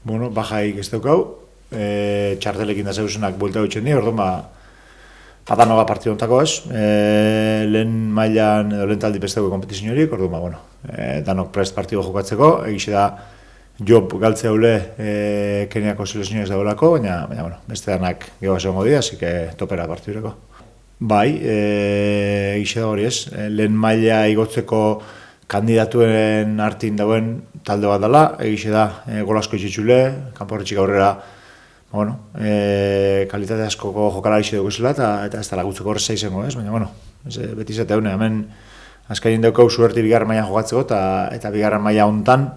Bueno, bajaik ez daukau, txartelekin da zeusenak buelta dutxen di, orduan Adanoga partidontako ez, lehen mailan edo lehen taldi pesteko kompetiziorik, orduan bueno, danok prest partido jokatzeko, egixe da job galtze haule Keniako selezioa ez dagoelako, baina bueno, beste danak gehoa zegoen dira, así que topera partidureko. Bai, egixe da hori ez, lehen maila igotzeko kandidatuen artin dauen talde bat dela, egixe da golasko itxitxule, kanporretxik aurrera bueno, kalitate askoko jokalari dugu zela, eta ez da lagutzeko horreza izango, ez? Baina, bueno, beti zate hone, hemen azkain daukau zuerti bigarren mailan jokatzeko, eta bigarren maila hontan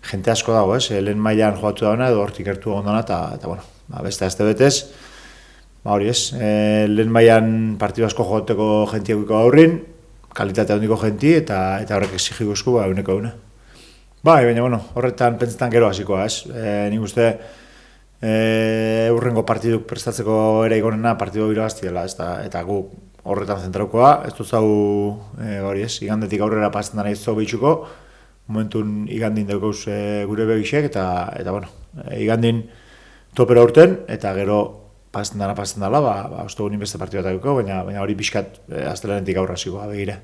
jente asko dago, ez? Lehen mailan jokatu dagoena, edo hortik gertu ondona, eta bueno, beste azte betez, hori ez, lehen mailan partidu asko jokateko jentiakuiko aurrin, kalitate handiko jenti, eta horrek exigiko esku, euneko eune. Bai, baina, bueno, horretan pentsetan gero hasikoa, ez? Nik uste, urrengo partiduk prestatzeko ere igonena partidu irabazti dela, eta gu horretan zentraukoa, ez dut zau hori ez, igandetik aurrera pasetan dara izo behitxuko, momentun igandin daukauz gure begixek, eta bueno, igandin topera urten, eta gero pasetan dara, uste gunin beste partidu bat baina hori pixkat astelenetik aurra zikoa begire.